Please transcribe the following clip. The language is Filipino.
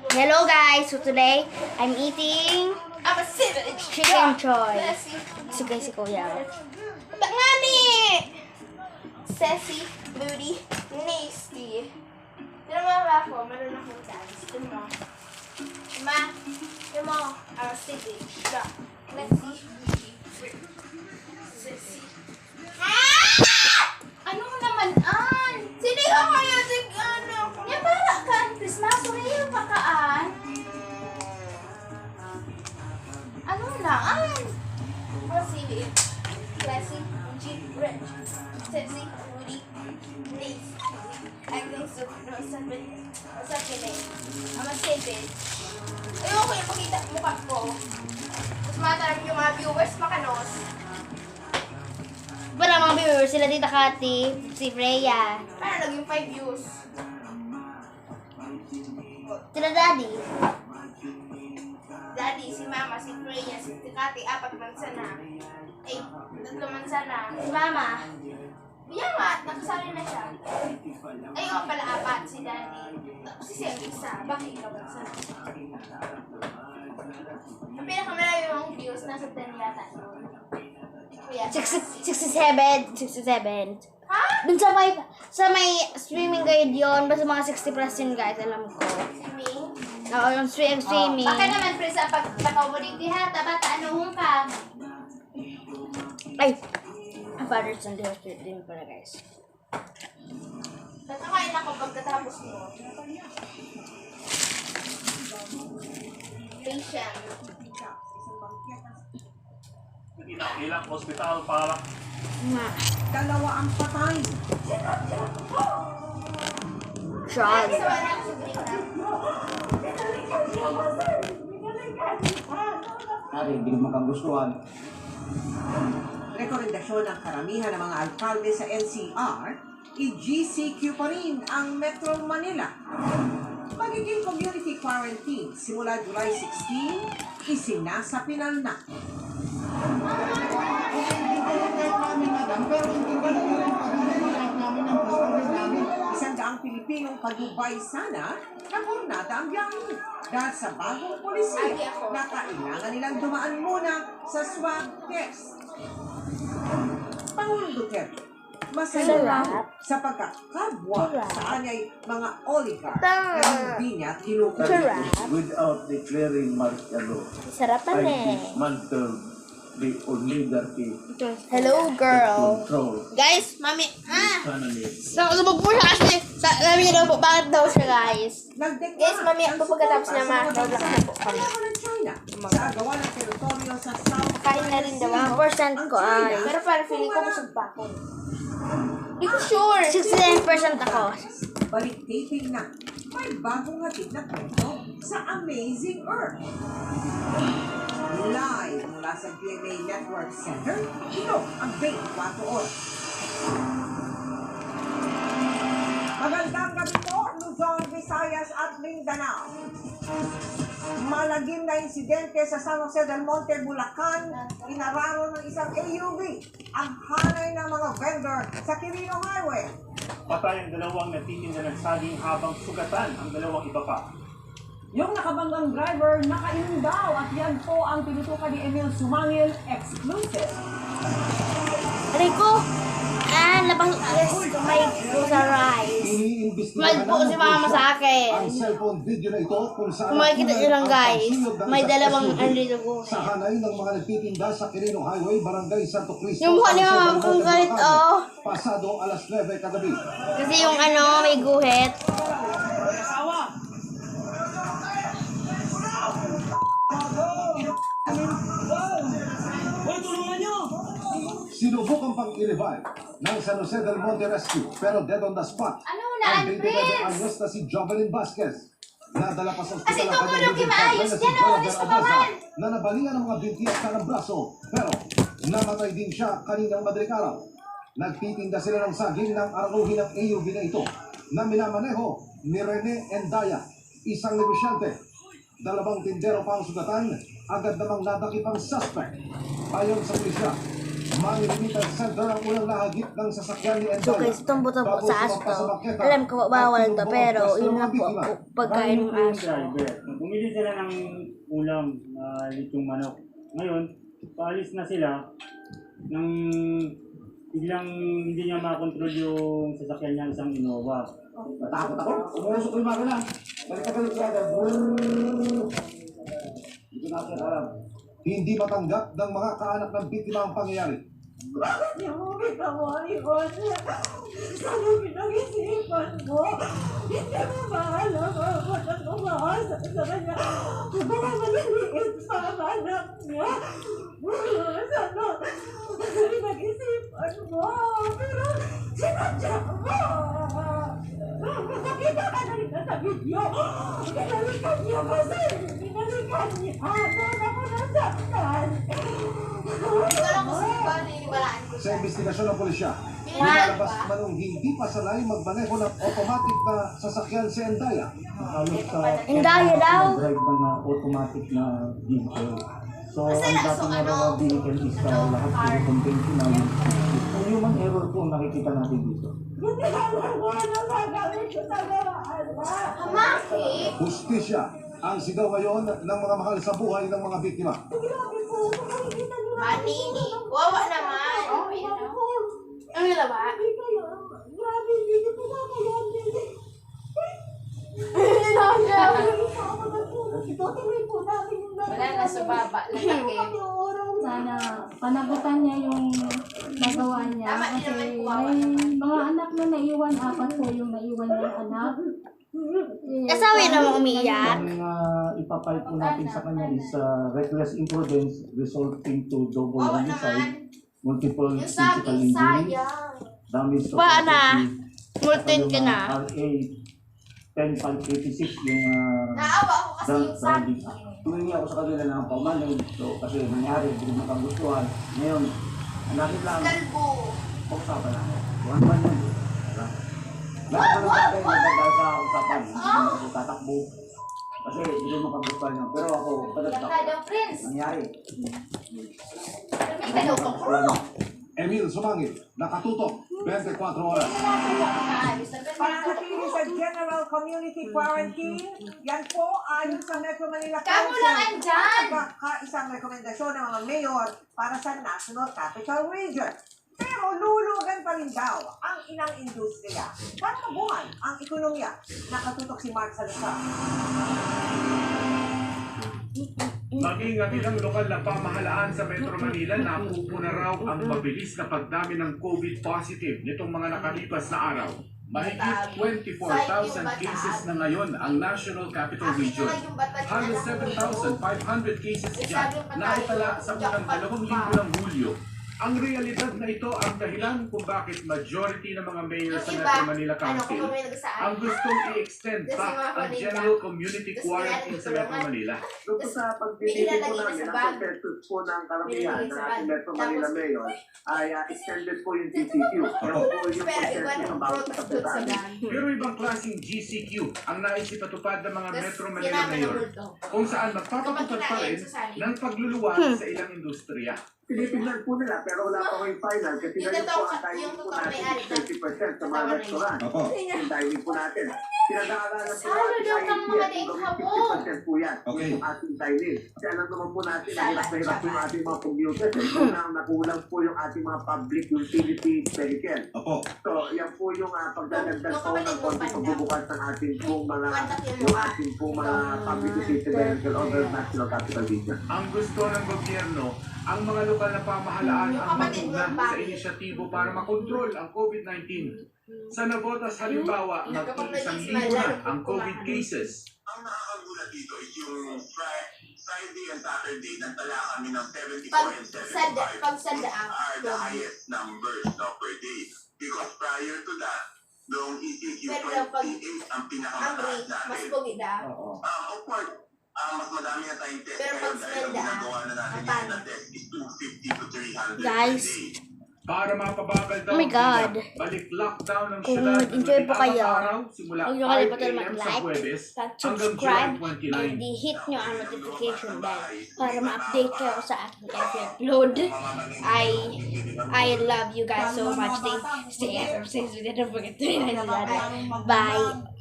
Hello guys, so today I'm eating I'm a savage. chicken choy. Sassy. Sige si Kuya. Ngani! Sassy, booty, nasty. Tinamama ako, meron akong chance. Tama. I'm a savage. Messy, booty, sassy. Ano naman an? Sino ka kaya ano? Yan para ka, Christmas, suriyo pa kaan. Ano na an? Messy, classy, bougie, rich, sexy, woody, nice, acting super, no, sabi, I'm a savage. Ayoko yung makita mukha ko. Mas matarap yung mga viewers makanos. Para mga viewers, sila Tita Kati, si Freya, Paano naging 5 views? sila Daddy. Daddy, si Mama, si Freya, si Tikati, 4 mansa na. 3 mansa na. Si Mama. Yan nga, nakasali na siya. Ayun pala 4, si Daddy. Tapos si Sam, isa. Bakit ikaw mansa na? Ang pinakamarami mong views, nasa 10 yata. Kuya, 67. ha? Dun sa may swimming guide yun, basta mga 60 plus yun guys, alam ko. Swimming? Oo, yung swimming. Baka naman, pre, sa pagtakaw mo dito ha, bata, anuhong ka? Ay! Ang Father's Sunday Hospital din pala guys. Tatakain ako pagkatapos mo. Patient. Ilang ospital para Nga. 2 ang patay. Sean. Ay, sawa na ako sa break na. Ari, hindi naman kagustuhan. Rekomendasyon ng karamihan ng mga alkalde sa NCR, i-GCQ pa rin ang Metro Manila. Magiging community quarantine simula July 16, isinasapinal na. Isang daang Pilipinong kadubay sana, naburnada ang biyahe. Dahil sa bagong polisiya na kailangan nilang dumaan muna sa swab test. Pangulong Duterte, masaya sa pagkakabwa sa anyay mga oligarch na hindi niya tinutuloy. Without declaring martial Sarapan I dismantle the oligarchy Hello girl. control Guys, mami, economy. Sabog po siya kasi sabi niya daw po, bakit daw siya guys? Nagdeklara Yes, mami, ng po pagkatapos suporta na sa mga ma-download bansa na po kami. kasama ng China sa gawa ng teritoryo sa South Kain na rin daw China ako. Percent Ang ko China, ay Pero parang feeling ko busog pa ako. Hindi ko sure. 69% ako. balik taping na may bagong hatid na kwento sa Amazing Earth. Live mula sa GMA Network Center, ito ang 24 Oras. Magandang gabi po, Luzon, Visayas at Mindanao. Malagim na insidente sa San Jose del Monte, Bulacan, inararo ng isang AUV ang hanay ng mga vendor sa Quirino Highway. patay ang 2 natitinda ng saging habang sugatan ang 2 iba pa. Yung nakabanggang driver, nakainom daw at yan po ang tinutukan ni Emil Sumangil exclusive. Aray ko! Napasok kamay ko sa rice. Smile po si mama sa akin. Ang cellphone video na ito kung saan Kung makikita nyo lang guys, may dalawang andito ko. sa hanay ng mga nagtitinda sa Quirino Highway, Barangay Santo Cristo. Yung mukha ni San mama Jose del kung Monte, galit Bulacan, oh. Pasado alas 9 kagabi. Kasi yung may guhit. Sinubukan pang i-revive ng San Jose del Monte Rescue pero dead on the spot. Ano na, Ang 29 Andres? anyos na si Jovelyn Vasquez. Nadala pa sa ospital Kasi ang tumunog kanyang yung baby maayos partner na yan, Jonathan alis ka Adaza, naman. na nabalingan ng mga binti at kanang braso pero namatay din siya kaninang madaling araw. Nagtitinda sila ng saging ng araluhin ng AUV na ito na minamaneho ni Rene Endaya, isang negosyante. 2 tindero pa ang sugatan, agad namang nadakip ang suspect. Ayon sa pulisya, Manny Limited Center ang unang nahagip ng sasakyan ni So Endaya. guys, itong buto po Tapos sa aso sumampa sa to. bangketa Alam ko bawal at to, tinumbo pero ang yun mga lang po biktima. pagkain ng Yung aso. driver, bumili sila ng ulam na lechong manok. Ngayon, paalis na sila nang biglang hindi niya makontrol yung sasakyan niya, isang Innova. Natakot ako. Umusok ko yung makina. Balik siya. Hindi natin alam. Hindi matanggap ng mga kaanak ng biktima ang pangyayari. Yung kitamari ko siya. Ano pinag-isipan mo? Hindi mo maalam ako na umaasa sa kanya. Baka maliliit sa anak niya. Sana, pinag-isipan mo. Pero sinadya mo. Nakita ka na rin sa video. Pinalikan niya kasi. Pinalikan niya. Doon ako nasaktan. Hindi ko lang kung sino ba niniwalaan ko Sa siya. investigasyon ng pulisya, Pinalikan inilabas ba? manong hindi pa sanay magmaneho ng automatic na sasakyan si Endaya. Halos sa Endaya daw. drive ng automatic na vehicle. So, Kasi ang so, dating ano, mga vehicle is lahat puro conventional. Ang human error po nakikita natin dito. Hindi alam mo ano gagawin ko sa mga anak. Bakit? Hustisya ang sigaw ngayon ng mga mahal sa buhay ng mga biktima. Grabe po, makikita niyo na. Manini. Wawa naman. Ano yung laba? Hindi kayo, grabe, hindi ko nakakayanin. Itutuloy po namin yung Wala na sa baba. Lalaki. Sana panagutan niya yung nagawa niya Tama din kasi naman, kawawa may naman. mga anak na naiwan, 4 po yung naiwan niyang anak. Kasawi naman umiiyak. Ang ipapile po natin sa kanya is reckless imprudence resulting to double Wawa homicide, naman. multiple Yung physical sabi, injuries, sayang. damage to Ba na? property, Multin ka na. RA 10586 yung Naawa ako kasi yung sabi. driving act. Tumingi ako sa kanila ng paumanhin. So, kasi nangyari, hindi ko makagustuhan. Ngayon, hanapin lang, Kalbo. pag-usapan namin. One man yun. Lahat ng bagay nagdadaan sa usapan. Hindi naman ako tatakbo. Kasi hindi ko makagustuhan yun. Pero ako, Yan pagkatap ka daw, Prince. nangyari. May ka daw kang ulo. Emil Sumangil, nakatutok, 24 oras. Panatili sa General Community Quarantine, yan po ayon sa Metro Manila Kamu lang andyan! Isang rekomendasyon ng mga mayor para sa National Capital Region. Pero lulugan pa rin daw ang inang industriya para mabuhay ang ekonomiya. Nakatutok si Mark Salazar. Maging ang ilang lokal na pamahalaan sa Metro Manila, napupo na raw ang mabilis na pagdami ng COVID positive nitong mga nakalipas na araw. Mahigit 24,000 cases na ngayon ang National Capital Region. Halos 7,500 cases dyan na itala sa unang 2 linggo ng Hulyo. Ang realidad na ito ang dahilan kung bakit majority ng mga mayor sa Metro Manila Council ang gustong i-extend pa ang general community quarantine sa Metro Manila. Doon sa pagpili po namin, ang consensus po ng karamihan ng ating Metro Manila Mayor ay extended po yung GCQ. Pero po yung consensus ng bawat kapitan. Pero ibang klaseng GCQ ang naisipatupad ng mga Metro Manila Mayor kung saan magpapatupad pa rin ng pagluluwas sa ilang industriya. Pinipignan po nila pero wala pa ko yung final kasi ngayon po ang timing po natin 30% sa mga restaurant. Opo. Yung timing po natin. Pinag-aaralan po Salo natin daw sa kang mga INTS daing kung hapon. 50% po yan. Okay. Yung ating timing. Kasi alam naman po natin na hirap na hirap yung ating mga commuters. Kung nakulang po yung ating mga public utility vehicle. Opo. So, yan po yung pagdadagdag po ng konting pagbubukas ng ating pong mga public utility vehicle over National Capital Region. Ang gusto ng gobyerno, ang mga lokal na pamahalaan ang maguna sa inisyatibo para makontrol ang COVID-19. Sa Navotas halimbawa, mag-1,000 na ang COVID cases. Ang nakakagulat dito is yung Friday and Saturday, nagtala kami ng 74 and 75 are the highest numbers per day. Because prior to that, noong ECQ 28 ang pinakamataas Mas natin. pogi daw. Of course, mas madami na tayong test Pero ngayon pag dahil ang smell ginagawa na natin paano? yung na test is 250 to 300 Guys, per day. Para mapabagal daw Oh my ang God. bilang, balik lockdown ng Kung syudad nag-enjoy po kayo, simula huwag nyo 5 kalimutan a.m. sa mag-like, Huwebes hanggang subscribe, July and 29. hit nyo ang notification bell para ma-update kayo sa aking every upload. I love you guys so much. Stay ever since we didn't forget to realize that. Bye.